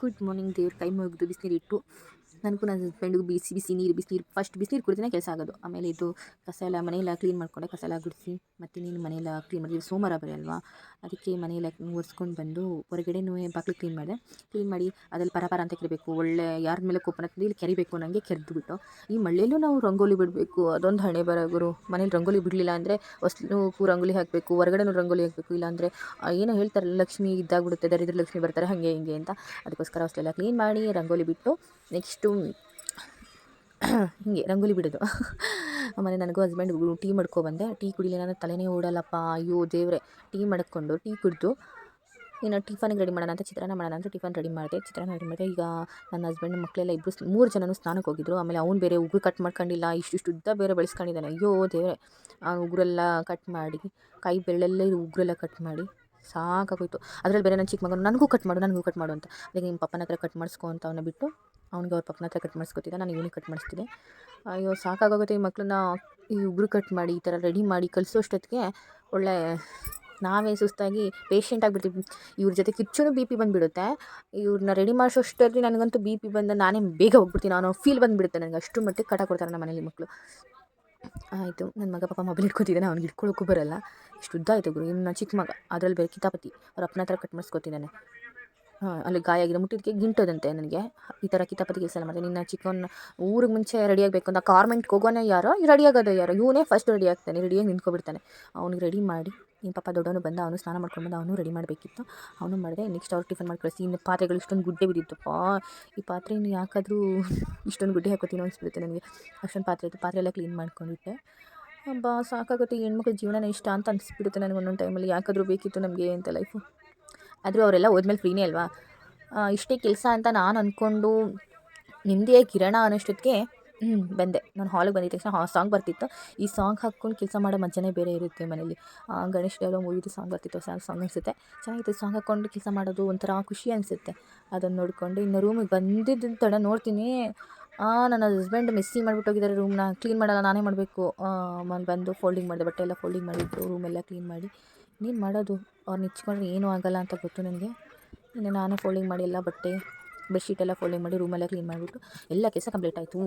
Good morning. ದೇವ್ರ ಕೈ ಮುಗಿದು ಬಿಸಿನೀರಿಟ್ಟು ನನಗೂ ನನ್ನ ಹಸ್ಬೆಂಡಿಗೂ ಬಿಸಿ ಬಿಸಿ ನೀರು ಫಸ್ಟ್ ಬಿಸಿನೀರು ಕುಡಿದ್ರೆ ಕೆಲಸ ಆಗೋದು. ಆಮೇಲೆ ಇದು ಕಸ ಎಲ್ಲ ಮನೆಯೆಲ್ಲ ಕ್ಲೀನ್ ಮಾಡಿಕೊಂಡೆ, ಕಸ ಎಲ್ಲ ಗುಡಿಸಿ ಮತ್ತು ನೀನು ಮನೆಯೆಲ್ಲ ಕ್ಲೀನ್ ಮಾಡಿದ್ವಿ. ಸೋಮವಾರ ಬರೀ ಅಲ್ವಾ, ಅದಕ್ಕೆ ಮನೆಯೆಲ್ಲ ಒರೆಸ್ಕೊಂಡು ಬಂದು ಹೊರಗಡೆನೂ ಬಾಗಿಲು ಕ್ಲೀನ್ ಮಾಡಿ ಅದ್ರಲ್ಲಿ ಪರ ಅಂತ ಕೆರಿಬೇಕು. ಒಳ್ಳೆ ಯಾರ ಮೇಲೆ ಕೋಪನ ಇಲ್ಲಿ ಕೆರಿಬೇಕು, ನನಗೆ ಕೆರೆದ್ಬಿಟ್ಟು ಈ ಮಳೆಯಲ್ಲೂ ನಾವು ರಂಗೋಲಿ ಬಿಡಬೇಕು. ಅದೊಂದು ಹಣೆ ಬರ ಗುರು. ಮನೇಲಿ ರಂಗೋಲಿ ಬಿಡಲಿಲ್ಲ ಅಂದರೆ ಹೊಸ್ಲು ರಂಗೋಲಿ ಹಾಕಬೇಕು, ಹೊರಗಡೆನೂ ರಂಗೋಲಿ ಹಾಕಬೇಕು. ಇಲ್ಲಾಂದರೆ ಏನೋ ಹೇಳ್ತಾರಲ್ಲ, ಲಕ್ಷ್ಮಿ ಇದ್ದಾಗ್ಬಿಡುತ್ತೆ, ದರಿದ್ರ ಲಕ್ಷ್ಮಿ ಬರ್ತಾರೆ, ಹಾಗೆ ಹಿಂಗೆ ಅಂತ. ಅದಕ್ಕೋಸ್ಕರ ಹೊಸ್ಲೆಲ್ಲ ಕ್ಲೀನ್ ಮಾಡಿ ರಂಗೋಲಿ ಬಿಟ್ಟು ನೆಕ್ಸ್ಟು ಹೀಗೆ ರಂಗೋಲಿ ಬಿಡೋದು. ಆಮೇಲೆ ನನಗೂ ಹಸ್ಬೆಂಡ್ಗೂ ಟೀ ಮಾಡ್ಕೊಬಂದೆ. ಟೀ ಕುಡಿಲಿಲ್ಲ ಅಂದರೆ ತಲೆನೇ ಓಡಲ್ಲಪ್ಪ, ಅಯ್ಯೋ ದೇವ್ರೆ. ಟೀ ಮಾಡಿಕೊಂಡು ಟೀ ಕುಡಿದು ಇನ್ನು ಟಿಫನ್ಗೆ ರೆಡಿ ಮಾಡೋಣ ಅಂತ ಚಿತ್ರಾನ್ನ ಮಾಡೋಣ ಅಂತ ಟಿಫನ್ ರೆಡಿ ಮಾಡಿದೆ. ಈಗ ನನ್ನ ಹಸ್ಬೆಂಡ್ ಮಕ್ಕಳೆಲ್ಲ ಇಬ್ಬರು 3 ಜನನು ಸ್ನಾನಕ್ಕೆ ಹೋಗಿದ್ರು. ಆಮೇಲೆ ಅವ್ನು ಬೇರೆ ಉಗುರು ಕಟ್ ಮಾಡ್ಕೊಂಡಿಲ್ಲ, ಇಷ್ಟು ಉದ್ದ ಬೇರೆ ಬೆಳೆಸ್ಕೊಂಡಿದ್ದಾನೆ. ಅಯ್ಯೋ ದೇವ್ರೆ. ಉಗುರೆಲ್ಲ ಕಟ್ ಮಾಡಿ, ಕೈ ಬೆರಳೆಲ್ಲ ಉಗುರೆಲ್ಲ ಕಟ್ ಮಾಡಿ ಸಾಕಾಗೋಯ್ತು. ಅದರಲ್ಲಿ ಬೇರೆ ನನ್ನ ಚಿಕ್ಕ ಮಗನು ನನಗೂ ಕಟ್ ಮಾಡು ಅಂತ. ಅದಕ್ಕೆ ನಿಮ್ಮ ಪಪ್ಪನ ಹತ್ರ ಕಟ್ ಮಾಡಿಸ್ಕೊ ಅಂತ ಅವನ್ನ ಬಿಟ್ಟು ಅವ್ನಿಗೆ ಅವ್ರ ಪಪ್ಪನ ಹತ್ರ ಕಟ್ ಮಾಡಿಸ್ಕೊತಿದ್ದೆ, ನಾನು ಇವನಿಗೆ ಕಟ್ ಮಾಡಿಸ್ತಿದ್ದೆ. ಅಯ್ಯೋ ಸಾಕಾಗೋಗುತ್ತೆ ಈ ಮಕ್ಕಳನ್ನ ಈ ಉಗುರು ಕಟ್ ಮಾಡಿ ಈ ಥರ ರೆಡಿ ಮಾಡಿ ಕಳಿಸೋಷ್ಟೊತ್ತಿಗೆ ಒಳ್ಳೆ ನಾವೇ ಸುಸ್ತಾಗಿ ಪೇಷೆಂಟ್ ಆಗಿಬಿಡ್ತೀವಿ. ಇವ್ರ ಜೊತೆ ಕಿಚ್ಚೂ ಬಿ ಪಿ ಬಂದುಬಿಡುತ್ತೆ. ಇವ್ರನ್ನ ರೆಡಿ ಮಾಡಿಸೋಷ್ಟರಲ್ಲಿ ನನಗಂತೂ ಬಿ ಪಿ ಬಂದು ನಾನೇ ಬೇಗ ಹೋಗ್ಬಿಡ್ತೀನಿ ಅನ್ನೋ ಫೀಲ್ ಬಂದುಬಿಡುತ್ತೆ ನನಗೆ. ಅಷ್ಟು ಮಟ್ಟಿಗೆ ಕಟ ಕೊಡ್ತಾರೆ ನಮ್ಮ ಮನೇಲಿ ಮಕ್ಕಳು. ಆಯಿತು, ನನ್ನ ಮಗ ಪಾಪ ಮೊಬೈಲ್ ಇಟ್ಕೊತಿದ್ದಾನೆ, ಅವ್ನಿಗೆ ಇಟ್ಕೊಳ್ಳೋಕ್ಕೂ ಬರಲ್ಲ. ಇಷ್ಟು ಉದ್ದ ಆಯಿತು ಗುರು. ಇನ್ನು ಚಿಕ್ಕ ಮಗ ಅದರಲ್ಲಿ ಬೇರೆ ಕಿತಾಪತಿ ಅವ್ರ ಅಪ್ಪನ ಹತ್ರ ಕಟ್ ಮಾಡಿಸ್ಕೊತಿದ್ದಾನೆ. ಅಲ್ಲಿ ಗಾಯ ಆಗಿದೆ, ಮುಟ್ಟಿದ್ದಕ್ಕೆ ಗಿಂಟೋದಂತೆ ನನಗೆ. ಈ ಥರ ಕಿತಾಪತಿ ಕೆಲಸ ಎಲ್ಲ ಮಾಡ್ತೀನಿ. ನಿನ್ನ ಚಿಕ್ಕವನ್ನ ಊರಿಗೆ ಮುಂಚೆ ರೆಡಿ ಆಗಬೇಕು ಅಂತ ಕಾರ್ಮೆಂಟ್ಗೆ ಹೋಗೋನೇ ಯಾರೋ, ರೆಡಿ ಆಗೋದು ಯಾರೋ, ಇವನೇ ಫಸ್ಟ್ ರೆಡಿ ಆಗ್ತಾನೆ, ರೆಡಿಯಾಗಿ ನಿಂತ್ಕೊಬಿಡ್ತಾನೆ. ಅವ್ನಿಗೆ ರೆಡಿ ಮಾಡಿ ನಿಮ್ಮ ಪಾಪ ದೊಡ್ಡವನು ಬಂದ, ಅವನು ಸ್ನಾನ ಮಾಡ್ಕೊಂಡು ಬಂದು ಅವನು ರೆಡಿ ಮಾಡಬೇಕಿತ್ತು, ಅವನು ಮಾಡಿದೆ. ನೆಕ್ಸ್ಟ್ ಅವ್ರು ಟಿಫನ್ ಮಾಡಿ ಕಳಿಸಿ. ಇನ್ನು ಪಾತ್ರೆಗಳು ಇಷ್ಟೊಂದು ಗುಡ್ಡೆ ಬಿದ್ದಿತ್ತಪ್ಪ. ಈ ಪಾತ್ರೆ ಇನ್ನು ಯಾಕಾದರೂ ಇಷ್ಟೊಂದು ಗುಡ್ಡೆ ಹಾಕೋತೀನಿ ಅನಿಸ್ಬಿಡುತ್ತೆ ನನಗೆ. ಅಷ್ಟೊಂದು ಪಾತ್ರೆ ಇತ್ತು, ಪಾತ್ರೆ ಎಲ್ಲ ಕ್ಲೀನ್ ಮಾಡ್ಕೊಂಡಿಟ್ಟೆ. ಸಾಕಾಗುತ್ತೆ. ಹೆಣ್ಮಕ್ಳ ಜೀವನನೇ ಇಷ್ಟ ಅಂತ ಅನಿಸ್ಬಿಡುತ್ತೆ ನನಗೆ ಒಂದೊಂದು ಟೈಮಲ್ಲಿ. ಯಾಕಾದರೂ ಬೇಕಿತ್ತು ನಮಗೆ ಅಂತ ಲೈಫು. ಆದರೂ ಅವರೆಲ್ಲ ಹೋದ್ಮೇಲೆ ಫ್ರೀನೇ ಅಲ್ವಾ. ಇಷ್ಟೇ ಕೆಲಸ ಅಂತ ನಾನು ಅಂದ್ಕೊಂಡು ನೆಮ್ಮದಿಯಾಗಿ ಕಿರಣ ಅನ್ನೋಷ್ಟೊತ್ತಿಗೆ ಬಂದೆ. ನಾನು ಹಾಲಿಗೆ ಬಂದಿದ್ದ ತಕ್ಷಣ ಸಾಂಗ್ ಬರ್ತಿತ್ತು. ಈ ಸಾಂಗ್ ಹಾಕ್ಕೊಂಡು ಕೆಲಸ ಮಾಡೋ ಮಜಾನೇ ಬೇರೆ ಇರುತ್ತೆ ಮನೇಲಿ. ಗಣೇಶ್ ಡೈಲಾಗ್ ಮೂವಿದು ಸಾಂಗ್ ಬರ್ತಿತ್ತು, ಸಾಂಗ್ ಅನಿಸುತ್ತೆ ಚೆನ್ನಾಗಿತ್ತು. ಸಾಂಗ್ ಹಾಕ್ಕೊಂಡು ಕೆಲಸ ಮಾಡೋದು ಒಂಥರ ಖುಷಿ ಅನಿಸುತ್ತೆ. ಅದನ್ನು ನೋಡಿಕೊಂಡು ಇನ್ನು ರೂಮಿಗೆ ಬಂದಿದ್ದ ತಡ ನೋಡ್ತೀನಿ, ನನ್ನ ಹಸ್ಬೆಂಡ್ ಮೆಸ್ಸಿ ಮಾಡಿಬಿಟ್ಟೋಗಿದ್ದಾರೆ. ರೂಮ್ನ ಕ್ಲೀನ್ ಮಾಡಲ್ಲ, ನಾನೇ ಮಾಡಬೇಕು. ಆಮೇಲೆ ಬಂದು ಫೋಲ್ಡಿಂಗ್ ಮಾಡಿದೆ, ಬಟ್ಟೆ ಎಲ್ಲ ಫೋಲ್ಡಿಂಗ್ ಮಾಡಿದ್ರು, ರೂಮೆಲ್ಲ ಕ್ಲೀನ್ ಮಾಡಿ. ಇನ್ನೇನು ಮಾಡೋದು, ಅವ್ರನ್ನ ಇಚ್ಕೊಂಡ್ರೆ ಏನೂ ಆಗೋಲ್ಲ ಅಂತ ಗೊತ್ತು ನನಗೆ. ಇನ್ನು ನಾನೇ ಫೋಲ್ಡಿಂಗ್ ಮಾಡಿ ಎಲ್ಲ ಬಟ್ಟೆ ಬೆಡ್ಶೀಟ್ ಎಲ್ಲ ಫೋಲ್ಡಿಂಗ್ ಮಾಡಿ ರೂಮೆಲ್ಲ ಕ್ಲೀನ್ ಮಾಡಿಬಿಟ್ಟು ಎಲ್ಲ ಕೆಲಸ ಕಂಪ್ಲೀಟ್ ಆಯಿತು.